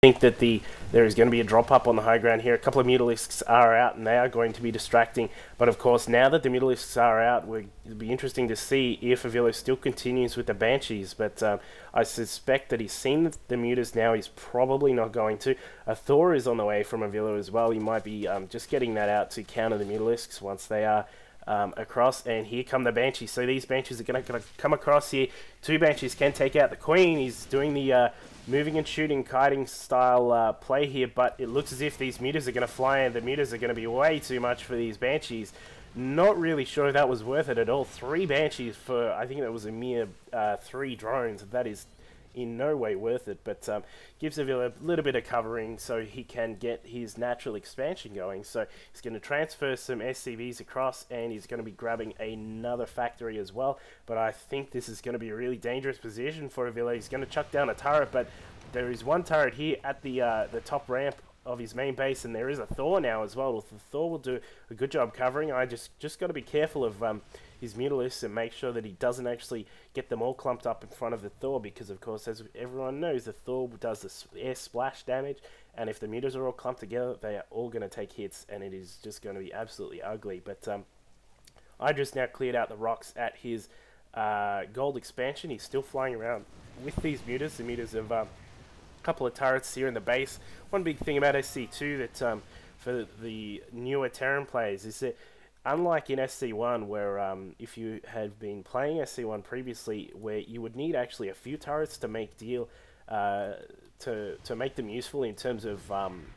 think that there is going to be a drop up on the high ground here. A couple of Mutalisks are out and they are going to be distracting, but of course now that the Mutalisks are out, it'll be interesting to see if avilo still continues with the Banshees, but I suspect that he's seen the Mutas now. He's probably not going to. A Thor is on the way from avilo as well. He might be just getting that out to counter the Mutalisks once they are across, and here come the Banshees. So these Banshees are going to come across here. Two Banshees can take out the Queen. He's doing the moving and shooting, kiting style play here, but it looks as if these Mutas are going to fly, and the Mutas are going to be way too much for these Banshees. Not really sure if that was worth it at all. 3 Banshees for, I think that was a mere 3 drones. That is in no way worth it, but gives avilo a little bit of covering so he can get his natural expansion going. So he's going to transfer some SCVs across, and he's going to be grabbing another factory as well. But I think this is going to be a really dangerous position for avilo. He's going to chuck down a turret, but there is one turret here at the top ramp of his main base, and there is a Thor now as well. The Thor will do a good job covering. I just got to be careful of his Mutalisks and make sure that he doesn't actually get them all clumped up in front of the Thor, because of course, as everyone knows, the Thor does the air splash damage, and if the Mutas are all clumped together, they are all going to take hits, and it is just going to be absolutely ugly. But IdrA's now cleared out the rocks at his gold expansion. He's still flying around with these Mutas. The Mutas have a couple of turrets here in the base. One big thing about SC2 that for the newer Terran players is that, unlike in SC1, where if you had been playing SC1 previously, where you would need actually a few turrets to make to make them useful in terms of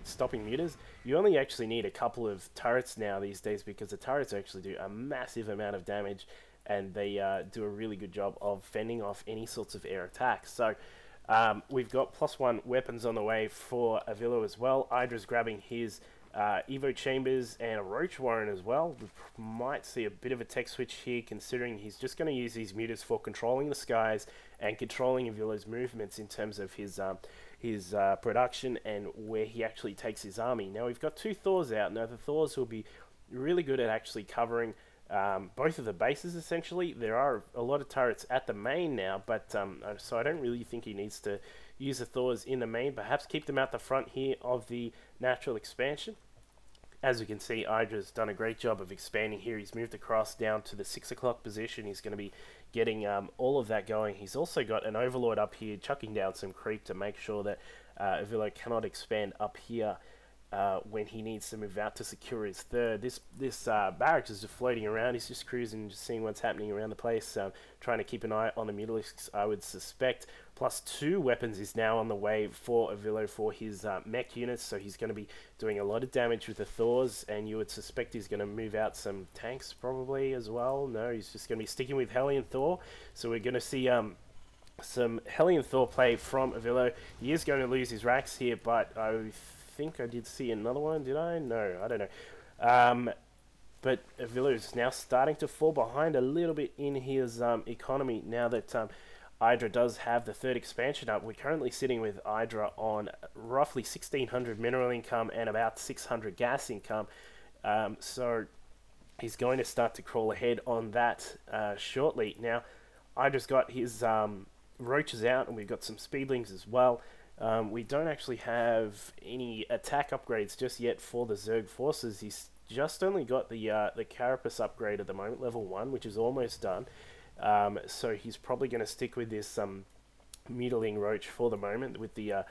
stopping Mutas, you only actually need a couple of turrets now these days, because the turrets actually do a massive amount of damage, and they do a really good job of fending off any sorts of air attacks. So we've got +1 weapons on the way for avilo as well. IdrA's grabbing his Evo Chambers and a Roach Warren as well. We might see a bit of a tech switch here, considering he's just going to use these Mutas for controlling the skies and controlling avilo's movements in terms of his production and where he actually takes his army. Now we've got 2 Thors out. Now the Thors will be really good at actually covering both of the bases, essentially. There are a lot of turrets at the main now, but so I don't really think he needs to use the Thors in the main. Perhaps keep them out the front here of the natural expansion. As you can see, IdrA's done a great job of expanding here. He's moved across down to the 6 o'clock position. He's going to be getting all of that going. He's also got an Overlord up here, chucking down some creep to make sure that avilo cannot expand up here when he needs to move out to secure his third. This barracks is just floating around. He's just cruising, just seeing what's happening around the place, trying to keep an eye on the Mutalisks, I would suspect. +2 weapons is now on the way for avilo for his mech units, so he's going to be doing a lot of damage with the Thors, and you would suspect he's going to move out some tanks probably as well. No, he's just going to be sticking with Hellion Thor, so we're going to see some Hellion Thor play from avilo. He is going to lose his racks here, but I think I did see another one. Did I? No, I don't know. But avilo is now starting to fall behind a little bit in his economy now that IdrA does have the 3rd expansion up. We're currently sitting with IdrA on roughly 1,600 mineral income and about 600 gas income. So he's going to start to crawl ahead on that shortly. Now, IdrA's got his roaches out, and we've got some speedlings as well. We don't actually have any attack upgrades just yet for the Zerg forces. He's just only got the Carapace upgrade at the moment, level 1, which is almost done. So he's probably going to stick with this mutiling roach for the moment, with the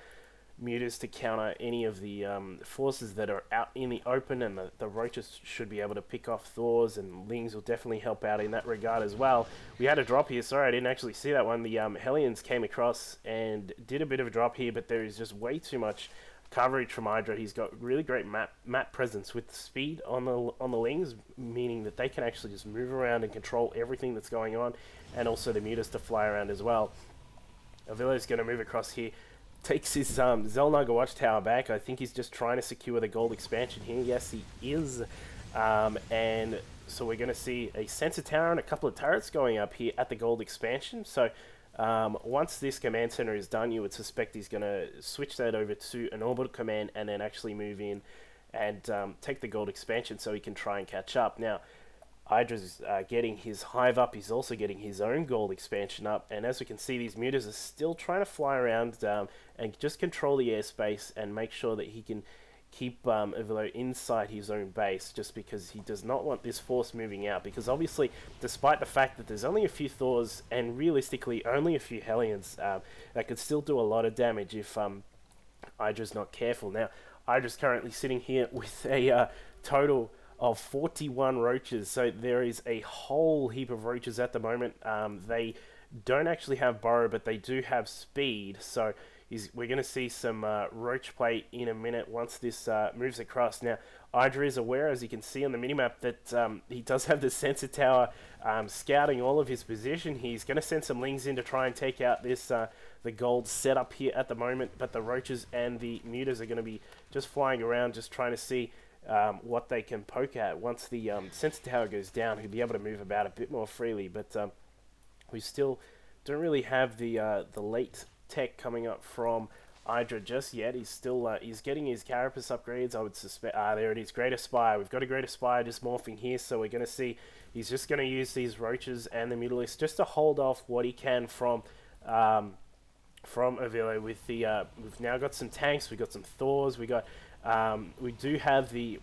Mutas to counter any of the forces that are out in the open, and the roaches should be able to pick off Thors, and Lings will definitely help out in that regard as well. We had a drop here. Sorry, I didn't actually see that one. The Hellions came across and did a bit of a drop here, but there is just way too much coverage from IdrA. He's got really great map presence with speed on the Lings, meaning that they can actually just move around and control everything that's going on, and also the Mutas to fly around as well. avilo's going to move across here, takes his Zelnaga Watchtower back. I think he's just trying to secure the gold expansion here. Yes, he is. And so we're going to see a sensor tower and a couple of turrets going up here at the gold expansion. So once this command center is done, you would suspect he's going to switch that over to an orbital command and then actually move in and take the gold expansion so he can try and catch up. Now, Idra's getting his hive up. He's also getting his own gold expansion up. And as we can see, these mutas are still trying to fly around and just control the airspace and make sure that he can keep avilo inside his own base, just because he does not want this force moving out. Because obviously, despite the fact that there's only a few Thors and realistically only a few Hellions, that could still do a lot of damage if IdrA's not careful. Now, IdrA's currently sitting here with a total of 41 roaches, so there is a whole heap of roaches at the moment. They don't actually have burrow, but they do have speed, so we're going to see some roach play in a minute once this moves across. Now, EG.IdrA is aware, as you can see on the minimap, that he does have the sensor tower scouting all of his position. He's going to send some lings in to try and take out this the gold setup here at the moment, but the roaches and the mutas are going to be just flying around, just trying to see what they can poke at. Once the sensor tower goes down, he'll be able to move about a bit more freely, but we still don't really have the late tech coming up from EG.IdrA just yet. He's still he's getting his carapace upgrades, I would suspect. There it is, Greater Spire. We've got a Greater Spire just morphing here, so we're going to see he's just going to use these roaches and the Mutalisks just to hold off what he can from avilo. With the we've now got some tanks, we've got some Thors, we do have the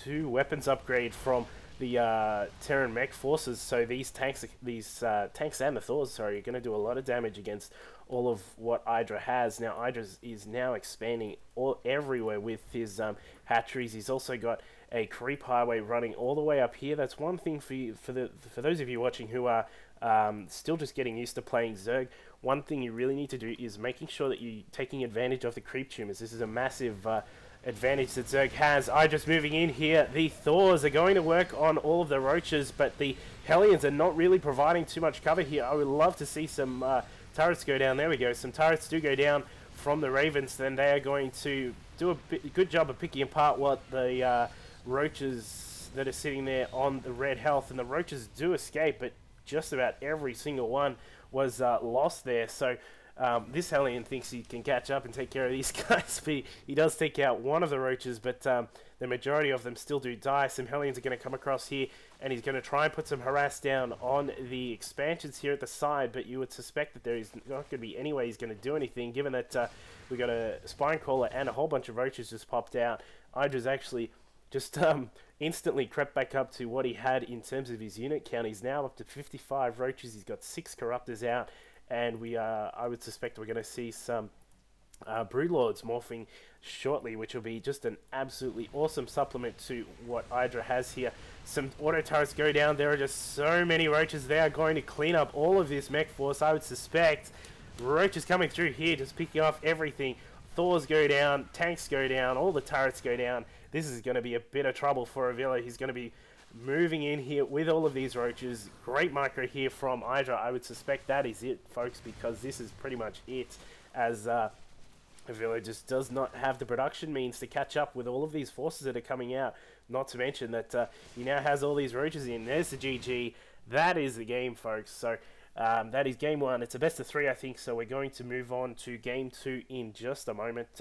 2 weapons upgrade from the Terran mech forces, so these tanks and the Thors, sorry, are going to do a lot of damage against all of what EG.IdrA has. Now, EG.IdrA is now expanding everywhere with his hatcheries. He's also got a creep highway running all the way up here. That's one thing for those of you watching who are still just getting used to playing Zerg. One thing you really need to do is making sure that you're taking advantage of the creep tumors. This is a massive advantage that Zerg has. EG.IdRA's moving in here. The Thors are going to work on all of the roaches, but the Hellions are not really providing too much cover here. I would love to see some turrets go down. There we go. Some turrets do go down from the Ravens. Then they are going to do a good job of picking apart what the roaches that are sitting there on the red health. And the roaches do escape, but just about every single one was lost there. So this Hellion thinks he can catch up and take care of these guys, but he does take out one of the roaches, but the majority of them still do die. Some Hellions are going to come across here, and he's going to try and put some harass down on the expansions here at the side, but you would suspect that there is not going to be any way he's going to do anything, given that we got a spine crawler and a whole bunch of roaches just popped out. EG.IdRA's actually just instantly crept back up to what he had in terms of his unit count. He's now up to 55 roaches. He's got 6 corruptors out, and I would suspect we're going to see some broodlords morphing shortly, which will be just an absolutely awesome supplement to what EG.IdrA has here. Some auto turrets go down. There are just so many roaches. They are going to clean up all of this mech force, I would suspect. Roaches coming through here, just picking off everything. Thors go down, tanks go down, all the turrets go down. This is going to be a bit of trouble for avilo. He's going to be moving in here with all of these roaches. Great micro here from EG.IdrA. I would suspect that is it, folks, because this is pretty much it, as avilo just does not have the production means to catch up with all of these forces that are coming out. Not to mention that he now has all these roaches in. There's the GG. That is the game, folks. So that is game 1. It's a best of 3, I think, so we're going to move on to game 2 in just a moment.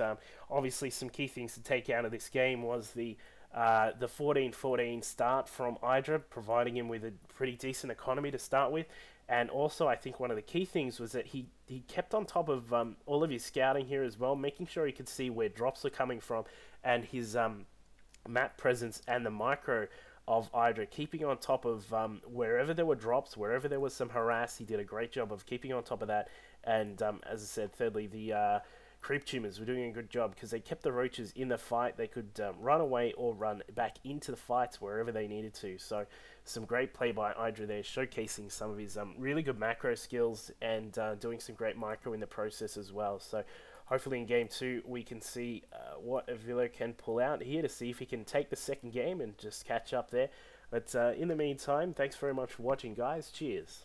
Obviously, some key things to take out of this game was the 14-14 start from EG.IdrA, providing him with a pretty decent economy to start with. And also, I think one of the key things was that he kept on top of all of his scouting here as well, making sure he could see where drops are coming from, and his map presence and the micro of EG.IdrA, keeping on top of wherever there were drops, wherever there was some harass. He did a great job of keeping on top of that. And as I said, thirdly, the creep tumors were doing a good job because they kept the roaches in the fight. They could run away or run back into the fights wherever they needed to. So some great play by EG.IdrA there, showcasing some of his really good macro skills and doing some great micro in the process as well. So hopefully in game 2 we can see what avilo can pull out here to see if he can take the second game and just catch up there. But in the meantime, thanks very much for watching, guys. Cheers.